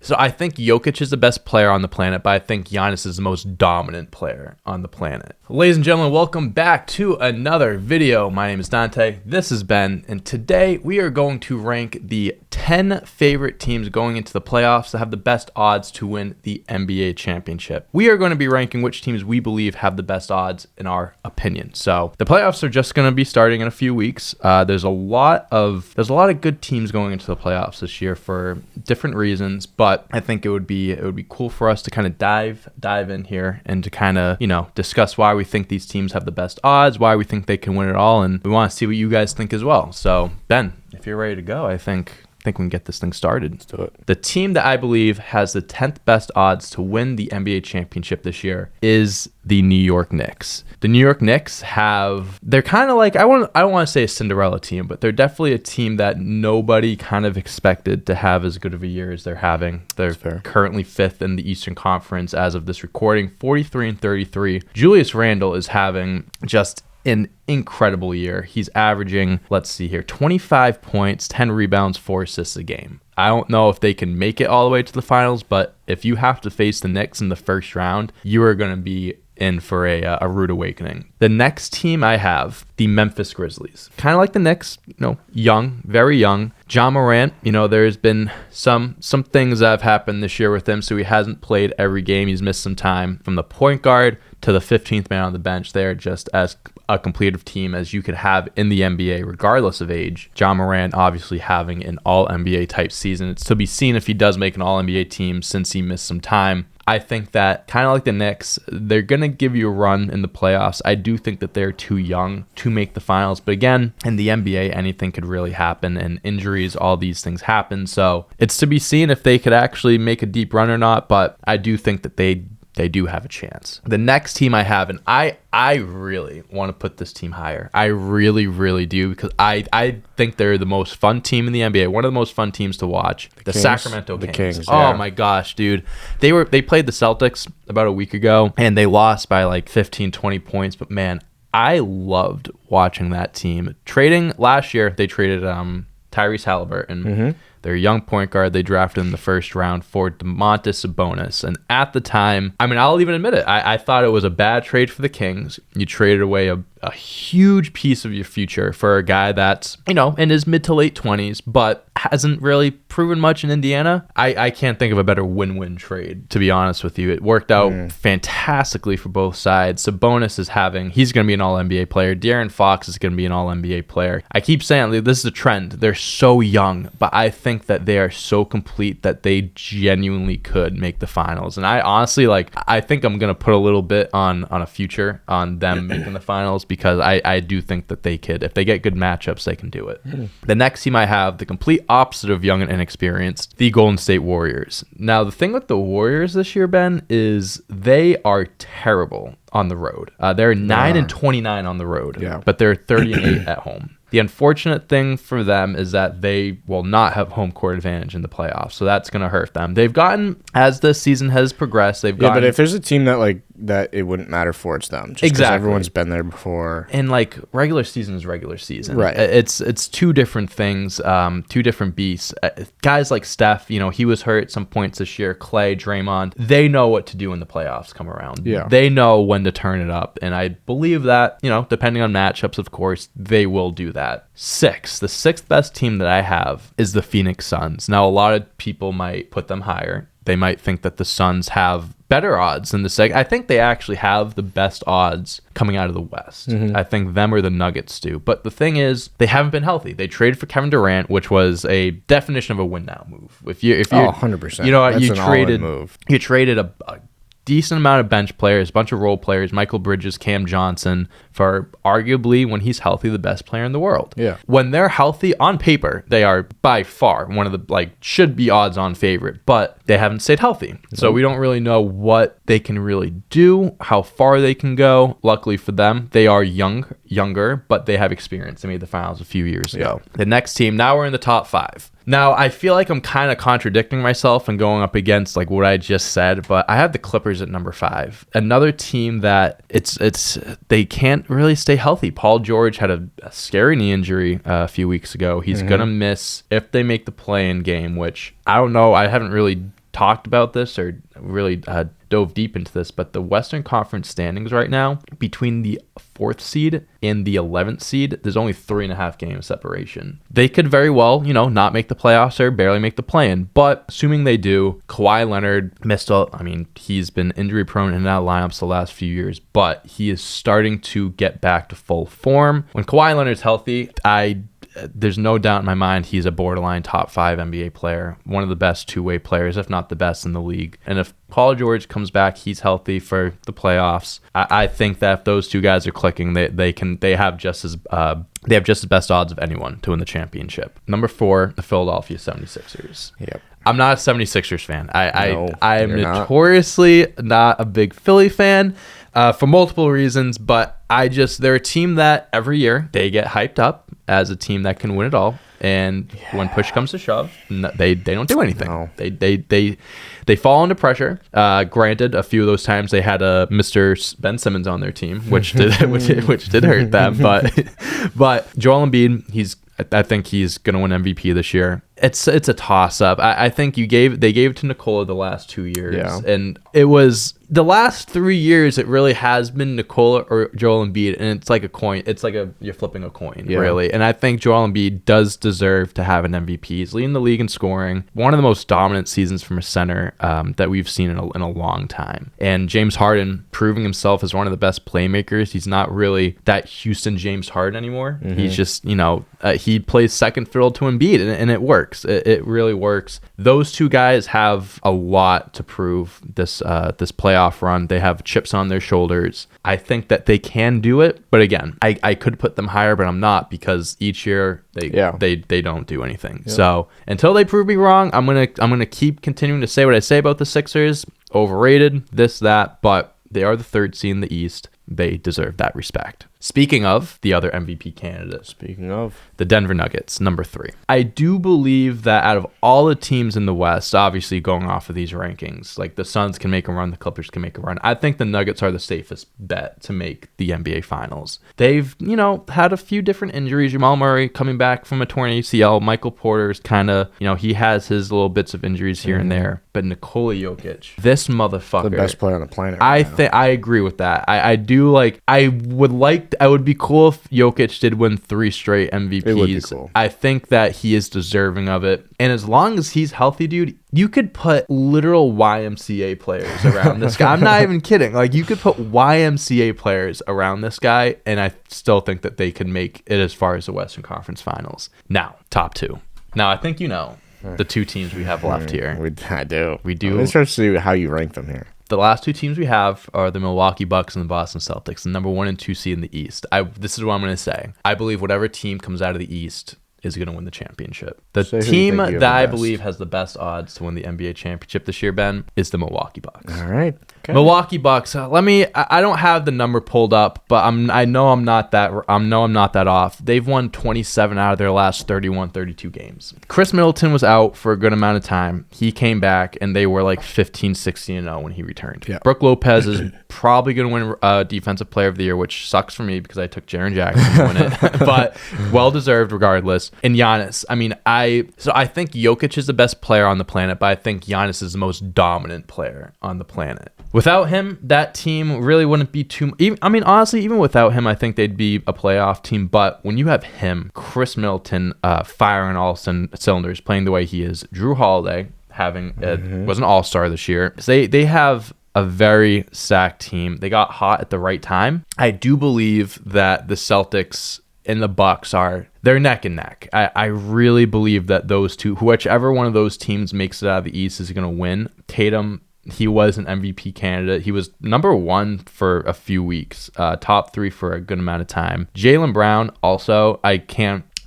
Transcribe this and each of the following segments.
So I think Jokic is the best player on the planet, but I think Giannis is the most dominant player on the planet. Ladies and gentlemen, welcome back to another video. My name is Dante. This is Ben, and today we are going to rank the 10 favorite teams going into the playoffs that have the best odds to win the NBA championship. We are going to be ranking which teams we believe have the best odds in our opinion. So the playoffs are just going to be starting in a few weeks. There's a lot of good teams going into the playoffs this year for different reasons, but I think it would be cool for us to kind of dive in here and to kind of, discuss why we think these teams have the best odds, why we think they can win it all, and we want to see what you guys think as well. So Ben, if you're ready to go, I think we can get this thing started. Let's do it. The team that I believe has the 10th best odds to win the NBA championship this year is the New York Knicks. The New York Knicks they're kind of like, I don't want to say a Cinderella team, but they're definitely a team that nobody kind of expected to have as good of a year as they're having. They're currently 5th in the Eastern Conference as of this recording, 43-33. Julius Randle is having just an incredible year. He's averaging, 25 points, 10 rebounds, 4 assists a game. I don't know if they can make it all the way to the finals, but if you have to face the Knicks in the first round, you are going to be in for a rude awakening. The next team I have, the Memphis Grizzlies. Kind of like the Knicks, young, very young. Ja Morant, there's been some things that have happened this year with him, so he hasn't played every game. He's missed some time. From the point guard to the 15th man on the bench, they're just as a completed team as you could have in the NBA, regardless of age. Ja Morant obviously having an all-NBA type season. It's to be seen if he does make an all-NBA team since he missed some time. I think that, kind of like the Knicks, they're going to give you a run in the playoffs. I do think that they're too young to make the finals. But again, in the NBA, anything could really happen, and injuries, all these things happen. So it's to be seen if they could actually make a deep run or not. But I do think that they do have a chance. The next team I have, and I really want to put this team higher. I really, really do, because I think they're the most fun team in the NBA, one of the most fun teams to watch. The Sacramento Kings. Yeah. Oh my gosh, dude. They played the Celtics about a week ago, and they lost by like 15, 20 points. But man, I loved watching that team. Last year, they traded Tyrese Halliburton. Mm-hmm. Their young point guard they drafted in the first round for Domantas Sabonis. And at the time, I'll even admit it, I thought it was a bad trade for the Kings. You traded away a huge piece of your future for a guy that's, in his mid to late 20s, but hasn't really proven much in Indiana. I can't think of a better win-win trade, to be honest with you. It worked out fantastically for both sides. Sabonis he's going to be an all-NBA player. De'Aaron Fox is going to be an all-NBA player. I keep saying this is a trend. They're so young, but I think that they are so complete that they genuinely could make the finals. And I honestly, I think I'm going to put a little bit on a future on them making the finals, because I do think that they could. If they get good matchups, they can do it. The next team I have, the complete opposite of young and inexperienced, the Golden State Warriors. Now, the thing with the Warriors this year, Ben, is they are terrible on the road. They're 9-29 on the road, but they're 30-8 at home. The unfortunate thing for them is that they will not have home court advantage in the playoffs, so that's going to hurt them. They've gotten, as the season has progressed, but if there's a team that it wouldn't matter for, it's them. Just exactly. Everyone's been there before. And regular season is regular season. Right. It's two different things, two different beasts. Guys like Steph, he was hurt at some points this year. Clay, Draymond, they know what to do when the playoffs come around. Yeah. They know when to turn it up. And I believe that, depending on matchups, of course, they will do that. The sixth best team that I have is the Phoenix Suns. Now, a lot of people might put them higher. They might think that the Suns have better odds than the Celtics. I think they actually have the best odds coming out of the West. Mm-hmm. I think them or the Nuggets do. But the thing is, they haven't been healthy. They traded for Kevin Durant, which was a definition of a win now move. If you 100%. You traded a decent amount of bench players, a bunch of role players, Michael Bridges, Cam Johnson, for arguably, when he's healthy, the best player in the world. Yeah. When they're healthy, on paper, they are by far one of the, should be odds-on favorite, but they haven't stayed healthy. So we don't really know what they can really do, how far they can go. Luckily for them, they are younger, but they have experience. They made the finals a few years ago. The next team, now we're in the top 5. Now, I feel like I'm kind of contradicting myself and going up against what I just said, but I have the Clippers at number 5. Another team that they can't really stay healthy. Paul George had a scary knee injury a few weeks ago. He's going to miss if they make the play-in game, which I don't know. I haven't really talked about this or really dove deep into this, but the Western Conference standings right now, between the 4th seed and the 11th seed, there's only 3.5 games separation. They could very well, not make the playoffs or barely make the play-in, but assuming they do, Kawhi Leonard he's been injury prone in and out of lineups the last few years, but he is starting to get back to full form. When Kawhi Leonard's healthy, there's no doubt in my mind he's a borderline top 5 NBA player, one of the best two-way players, if not the best in the league. And if Paul George comes back, he's healthy for the playoffs. I think that if those two guys are clicking, they have just as best odds of anyone to win the championship. Number 4, the Philadelphia 76ers. Yep. I'm not a 76ers fan. I am notoriously not a big Philly fan for multiple reasons, but they're a team that every year they get hyped up as a team that can win it all. And when push comes to shove, they don't do anything. No. They fall under pressure. Granted, a few of those times they had a Mr. Ben Simmons on their team, which did hurt them. But Joel Embiid, I think he's gonna win MVP this year. It's a toss up. I think they gave it to Nikola the last 2 years, and it was the last 3 years. It really has been Nikola or Joel Embiid, and it's like a coin. It's like you're flipping a coin, really. And I think Joel Embiid does deserve to have an MVP. He's leading the league in scoring. One of the most dominant seasons from a center that we've seen in a long time. And James Harden proving himself as one of the best playmakers. He's not really that Houston James Harden anymore. Mm-hmm. He's just he plays second fiddle to Embiid, and it works. It really works. Those two guys have a lot to prove this playoff run. They have chips on their shoulders. I think that they can do it, but again, I could put them higher, but I'm not, because each year they don't do anything. Yeah. So until they prove me wrong, I'm gonna keep continuing to say what I say about the Sixers. Overrated, this, that, but they are the 3rd seed in the East. They deserve that respect. Speaking of the other MVP candidates, the Denver Nuggets, number 3. I do believe that out of all the teams in the West, obviously going off of these rankings, like the Suns can make a run, the Clippers can make a run. I think the Nuggets are the safest bet to make the NBA Finals. They've, had a few different injuries. Jamal Murray coming back from a torn ACL. Michael Porter's kind of, he has his little bits of injuries here and there. But Nikola Jokic, this motherfucker, the best player on the planet. I agree with that. I would be cool if Jokic did win 3 straight MVPs. It would be cool. I think that he is deserving of it. And as long as he's healthy, dude, you could put literal YMCA players around this guy. I'm not even kidding. Like, you could put YMCA players around this guy, and I still think that they could make it as far as the Western Conference Finals. Now, top 2. Now, I think the 2 teams we have left here. I do. We do. Let's start to see how you rank them here. The last 2 teams we have are the Milwaukee Bucks and the Boston Celtics, the number 1 and 2 seed in the East. This is what I'm going to say. I believe whatever team comes out of the East is going to win the championship. The team that I believe has the best odds to win the NBA championship this year, Ben, is the Milwaukee Bucks. All right. Okay. Milwaukee Bucks. I don't have the number pulled up, but I know I'm not that off. They've won 27 out of their last 32 games. Chris Middleton was out for a good amount of time. He came back, and they were like 15-16-0 when he returned. Yeah. Brook Lopez is probably going to win Defensive Player of the Year, which sucks for me because I took Jaren Jackson to win it, but well-deserved regardless. And Giannis. I think Jokic is the best player on the planet, but I think Giannis is the most dominant player on the planet. Without him, that team really wouldn't be too... honestly, even without him, I think they'd be a playoff team. But when you have him, Chris Middleton firing all cylinders, playing the way he is, Drew Holiday was an all-star this year. They have a very stacked team. They got hot at the right time. I do believe that the Celtics and the Bucks they're neck and neck. I really believe that those two, whichever one of those teams makes it out of the East, is going to win. Tatum, he was an MVP candidate. He was number 1 for a few weeks, top 3 for a good amount of time. Jaylen Brown also, I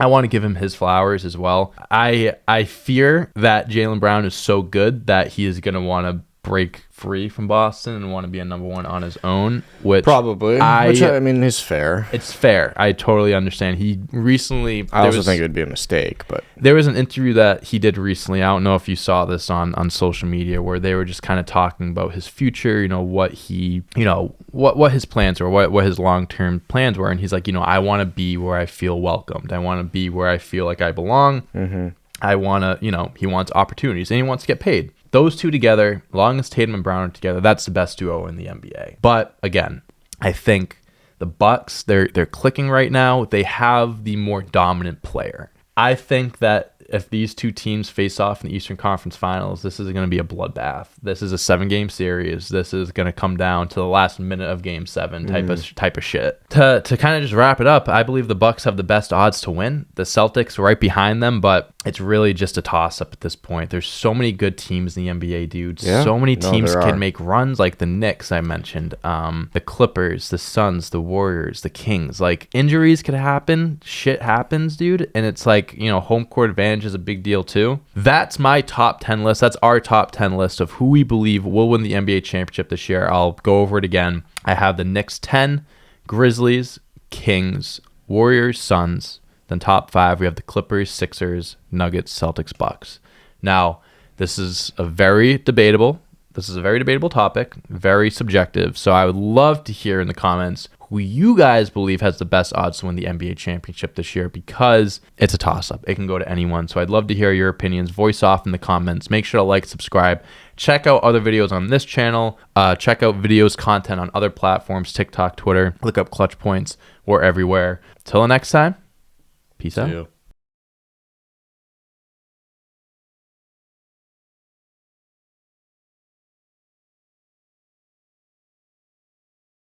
want to give him his flowers as well. I fear that Jaylen Brown is so good that he is going to want to break free from Boston and want to be a number 1 on his own, which probably is fair. It's fair. I totally understand. He recently, I also think it would be a mistake, but there was an interview that he did recently. I don't know if you saw this on social media, where they were just kind of talking about his future, what his plans were, what his long-term plans were, and he's like, I want to be where I feel welcomed. I want to be where I feel like I belong. Mm-hmm. I want to, he wants opportunities, and he wants to get paid. those two together, long as Tatum and Brown are together, that's the best duo in the NBA. But again, I think the Bucks, they're clicking right now. They have the more dominant player. I think that if these two teams face off in the Eastern Conference Finals, this is going to be a bloodbath. This is a 7-game series. This is going to come down to the last minute of Game 7 type of shit. To kind of just wrap it up, I believe the Bucks have the best odds to win. The Celtics are right behind them, but it's really just a toss-up at this point. There's so many good teams in the NBA, dude. Yeah. So many teams can make runs, like the Knicks I mentioned, the Clippers, the Suns, the Warriors, the Kings. Like, injuries could happen. Shit happens, dude. And it's like, home court advantage is a big deal too. That's my top 10 list. That's our top 10 list of who we believe will win the NBA championship this year. I'll go over it again. I have the Knicks 10, Grizzlies, Kings, Warriors, Suns. Then top 5, we have the Clippers, Sixers, Nuggets, Celtics, Bucks. Now, this is a very debatable topic, very subjective. So I would love to hear in the comments who you guys believe has the best odds to win the NBA championship this year, because it's a toss-up. It can go to anyone. So I'd love to hear your opinions. Voice off in the comments. Make sure to like, subscribe. Check out other videos on this channel. Check out content on other platforms, TikTok, Twitter. Look up Clutch Points. We're everywhere. Till the next time. Peace out.